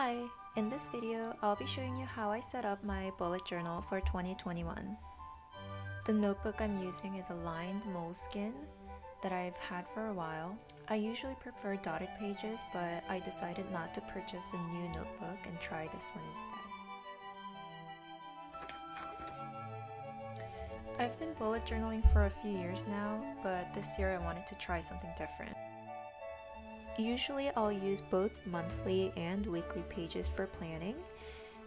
Hi! In this video, I'll be showing you how I set up my bullet journal for 2021. The notebook I'm using is a lined moleskin that I've had for a while. I usually prefer dotted pages, but I decided not to purchase a new notebook and try this one instead. I've been bullet journaling for a few years now, but this year I wanted to try something different. Usually I'll use both monthly and weekly pages for planning,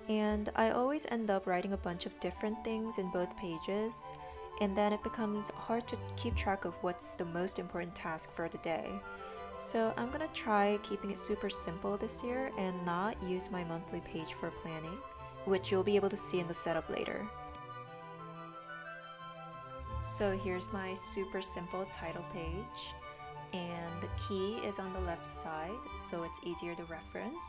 and I always end up writing a bunch of different things in both pages, and then it becomes hard to keep track of what's the most important task for the day. So I'm gonna try keeping it super simple this year and not use my monthly page for planning, which you'll be able to see in the setup later. So here's my super simple title page. And the key is on the left side, so it's easier to reference.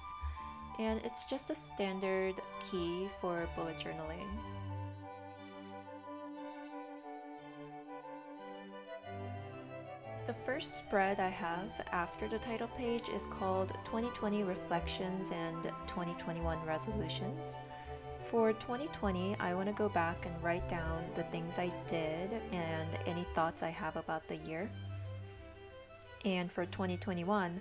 And it's just a standard key for bullet journaling. The first spread I have after the title page is called 2020 Reflections and 2021 Resolutions. For 2020, I want to go back and write down the things I did and any thoughts I have about the year. And for 2021,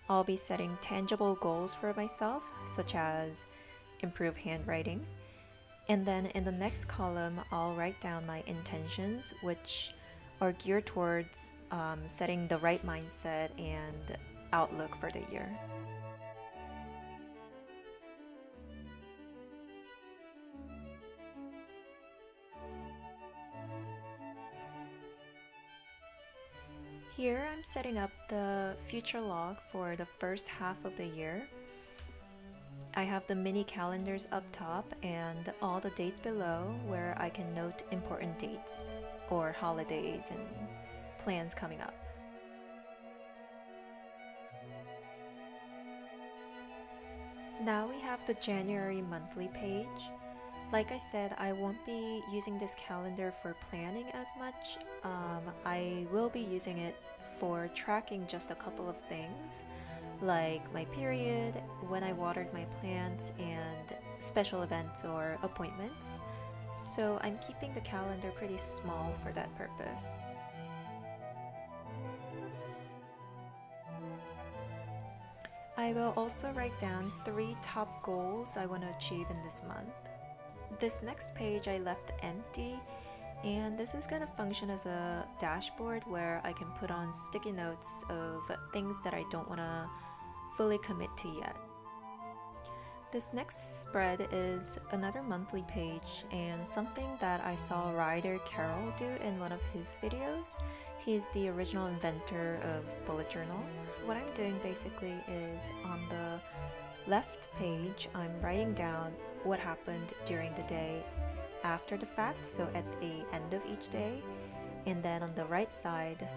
I'll be setting tangible goals for myself, such as improve handwriting. And then in the next column, I'll write down my intentions, which are geared towards setting the right mindset and outlook for the year. Here I'm setting up the future log for the first half of the year. I have the mini calendars up top and all the dates below where I can note important dates or holidays and plans coming up. Now we have the January monthly page. Like I said, I won't be using this calendar for planning as much. I will be using it for tracking just a couple of things, like my period, when I watered my plants, and special events or appointments. So I'm keeping the calendar pretty small for that purpose. I will also write down 3 top goals I want to achieve in this month. This next page I left empty, and this is going to function as a dashboard where I can put on sticky notes of things that I don't want to fully commit to yet. This next spread is another monthly page and something that I saw Ryder Carroll do in one of his videos. He's the original inventor of bullet journal. What I'm doing basically is on the left page, I'm writing down what happened during the day after the fact, so at the end of each day. And then on the right side,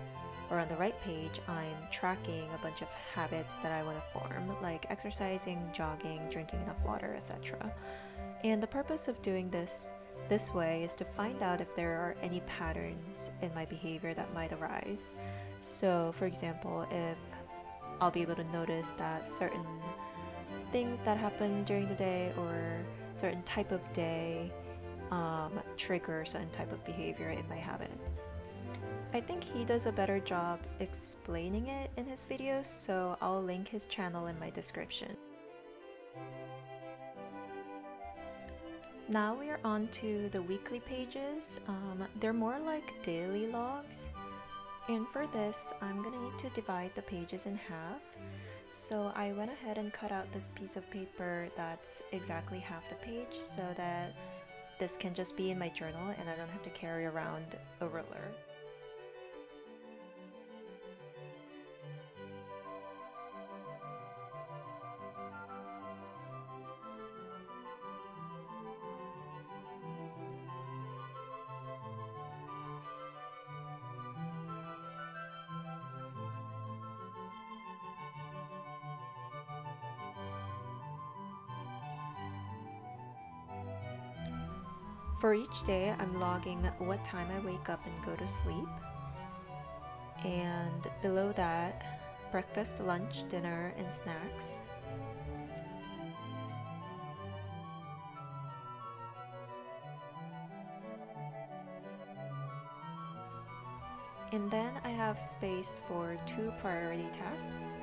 or on the right page, I'm tracking a bunch of habits that I want to form, like exercising, jogging, drinking enough water, etc. And the purpose of doing this way is to find out if there are any patterns in my behavior that might arise. So for example, if I'll be able to notice that certain things that happen during the day or certain type of day trigger certain type of behavior in my habits. I think he does a better job explaining it in his videos, so I'll link his channel in my description. Now we are on to the weekly pages. They're more like daily logs, and for this I'm gonna need to divide the pages in half. So I went ahead and cut out this piece of paper that's exactly half the page so that this can just be in my journal and I don't have to carry around a ruler. For each day, I'm logging what time I wake up and go to sleep. And below that, breakfast, lunch, dinner, and snacks. And then I have space for 2 priority tasks,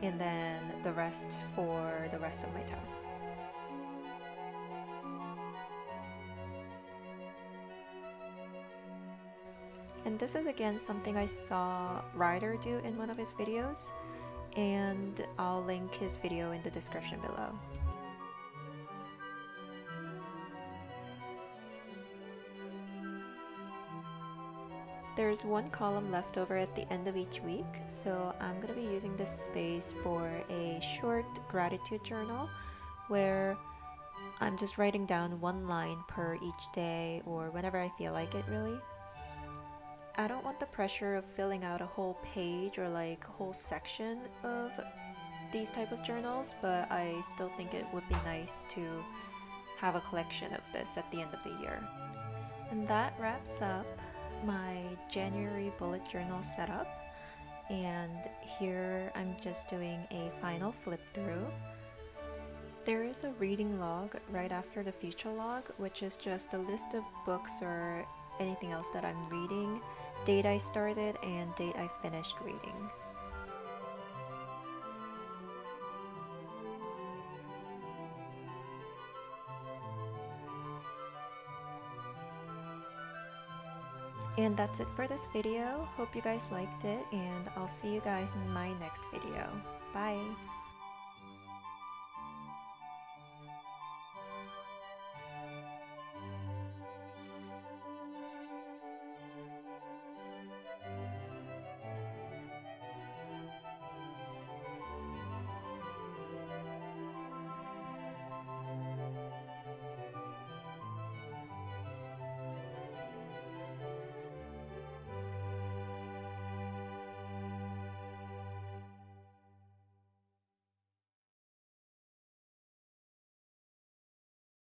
and then the rest for the rest of my tasks. And this is again something I saw Ryder do in one of his videos, and I'll link his video in the description below. There's 1 column left over at the end of each week, so I'm going to be using this space for a short gratitude journal where I'm just writing down 1 line per each day or whenever I feel like it, really. I don't want the pressure of filling out a whole page or like a whole section of these type of journals, but I still think it would be nice to have a collection of this at the end of the year. And that wraps up my January bullet journal setup, and here I'm just doing a final flip through. There is a reading log right after the future log, which is just a list of books or anything else that I'm reading, date I started, and date I finished reading. And that's it for this video. Hope you guys liked it, and I'll see you guys in my next video. Bye!